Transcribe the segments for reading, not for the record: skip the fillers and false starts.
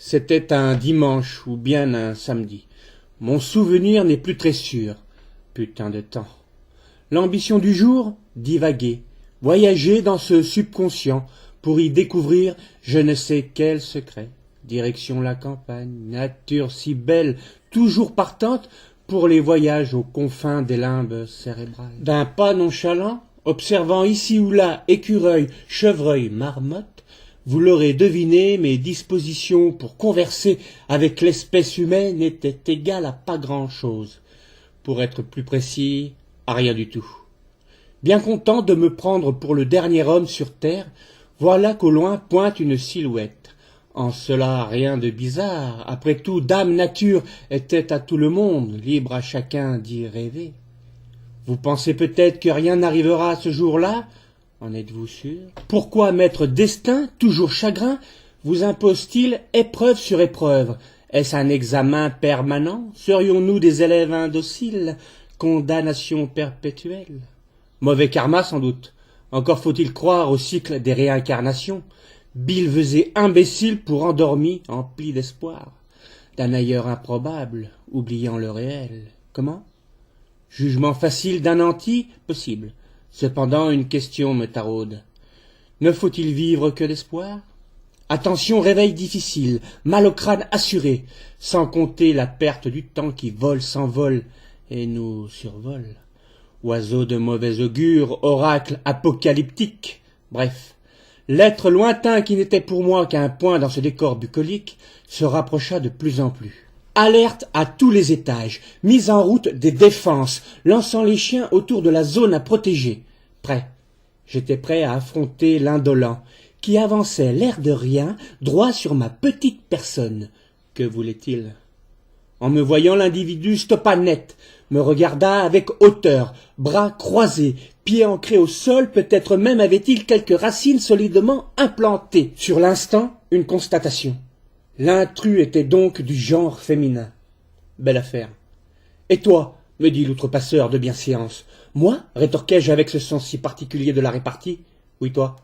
C'était un dimanche ou bien un samedi. Mon souvenir n'est plus très sûr. Putain de temps. L'ambition du jour, divaguer, voyager dans ce subconscient pour y découvrir je ne sais quel secret. Direction la campagne, nature si belle, toujours partante pour les voyages aux confins des limbes cérébrales. D'un pas nonchalant, observant ici ou là écureuil, chevreuil, marmotte, vous l'aurez deviné, mes dispositions pour converser avec l'espèce humaine étaient égales à pas grand-chose. Pour être plus précis, à rien du tout. Bien content de me prendre pour le dernier homme sur terre, voilà qu'au loin pointe une silhouette. En cela rien de bizarre, après tout Dame Nature était à tout le monde, libre à chacun d'y rêver. Vous pensez peut-être que rien n'arrivera ce jour-là ? En êtes-vous sûr ? Pourquoi Maître Destin, toujours chagrin, vous impose-t-il épreuve sur épreuve ? Est-ce un examen permanent ? Serions-nous des élèves indociles ? Condamnation perpétuelle ? Mauvais karma sans doute. Encore faut-il croire au cycle des réincarnations. Bilves et imbéciles pour endormis, emplis d'espoir. D'un ailleurs improbable, oubliant le réel. Comment ? Jugement facile d'un anti ? Possible. Cependant, une question me taraude. Ne faut-il vivre que d'espoir ? Attention, réveil difficile, mal au crâne assuré, sans compter la perte du temps qui vole s'envole et nous survole. Oiseau de mauvais augure, oracle apocalyptique, bref, l'être lointain qui n'était pour moi qu'un point dans ce décor bucolique se rapprocha de plus en plus. Alerte à tous les étages, mise en route des défenses, lançant les chiens autour de la zone à protéger. Prêt. J'étais prêt à affronter l'indolent, qui avançait l'air de rien, droit sur ma petite personne. Que voulait-il ? En me voyant, l'individu stoppa net, me regarda avec hauteur, bras croisés, pieds ancrés au sol, peut-être même avait-il quelques racines solidement implantées. Sur l'instant, une constatation. L'intrus était donc du genre féminin. Belle affaire. « Et toi ?» me dit l'outrepasseur de bienséance. « Moi ?» rétorquai-je avec ce sens si particulier de la répartie. « Oui, toi. »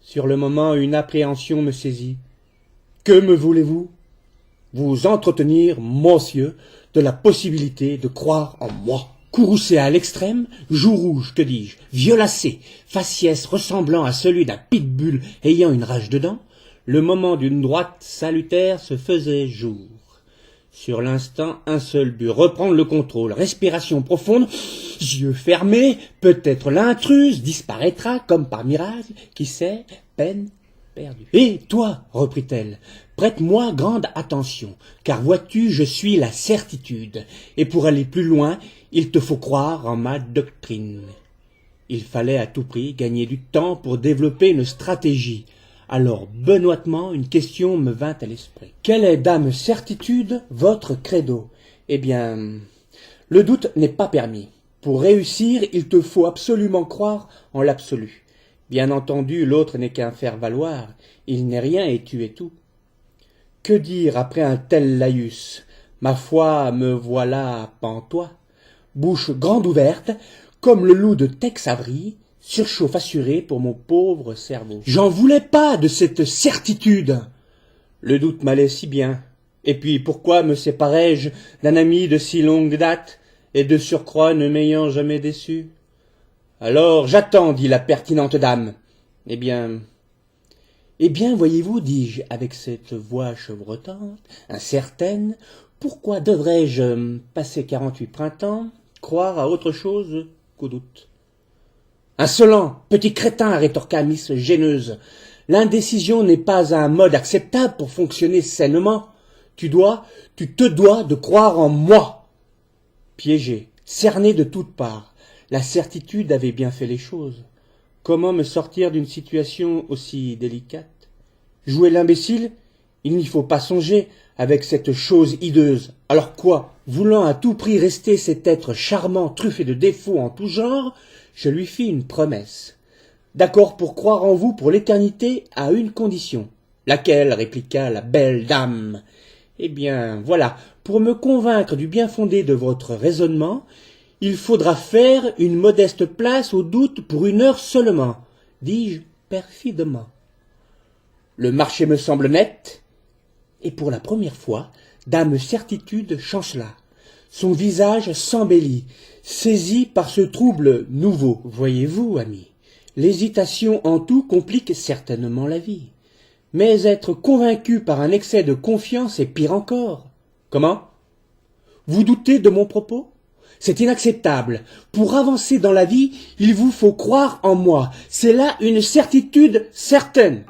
Sur le moment, une appréhension me saisit. « Que me voulez-vous ?»« Vous entretenir, monsieur, de la possibilité de croire en moi. » Courroucé à l'extrême, joue rouge, que dis-je, violacé, faciès ressemblant à celui d'un pitbull ayant une rage de dents, le moment d'une droite salutaire se faisait jour. Sur l'instant, un seul but, reprendre le contrôle, respiration profonde, yeux fermés, peut-être l'intruse disparaîtra comme par miracle, qui sait, peine perdue. « Et toi, reprit-elle, prête-moi grande attention, car vois-tu, je suis la certitude, et pour aller plus loin, il te faut croire en ma doctrine. » Il fallait à tout prix gagner du temps pour développer une stratégie. Alors, benoîtement, une question me vint à l'esprit. « Quelle est, dame certitude, votre credo ?» Eh bien, le doute n'est pas permis. Pour réussir, il te faut absolument croire en l'absolu. Bien entendu, l'autre n'est qu'un faire-valoir. Il n'est rien et tu es tout. Que dire après un tel laïus ? Ma foi, me voilà pantois. Bouche grande ouverte, comme le loup de Tex Avery, surchauffe assuré pour mon pauvre cerveau. J'en voulais pas de cette certitude. Le doute m'allait si bien. Et puis pourquoi me séparais-je d'un ami de si longue date, et de surcroît ne m'ayant jamais déçu ? Alors j'attends, dit la pertinente dame. Eh bien, voyez-vous, dis-je avec cette voix chevrotante, incertaine, pourquoi devrais-je, passer 48 printemps, croire à autre chose qu'au doute ? Insolent, petit crétin, rétorqua Miss Gêneuse. L'indécision n'est pas un mode acceptable pour fonctionner sainement. Tu te dois de croire en moi. Piégé, cerné de toutes parts, la certitude avait bien fait les choses. Comment me sortir d'une situation aussi délicate ? Jouer l'imbécile ? Il n'y faut pas songer avec cette chose hideuse. Alors quoi ? Voulant à tout prix rester cet être charmant, truffé de défauts en tout genre, je lui fis une promesse. D'accord pour croire en vous pour l'éternité à une condition. Laquelle ? Répliqua la belle dame. Eh bien, voilà, pour me convaincre du bien fondé de votre raisonnement, il faudra faire une modeste place au doute pour 1 heure seulement, dis-je perfidement. Le marché me semble net. Et pour la première fois, Dame Certitude chancela. Son visage s'embellit, saisi par ce trouble nouveau. Voyez-vous, ami, l'hésitation en tout complique certainement la vie. Mais être convaincu par un excès de confiance est pire encore. Comment? Vous doutez de mon propos? C'est inacceptable. Pour avancer dans la vie, il vous faut croire en moi. C'est là une certitude certaine.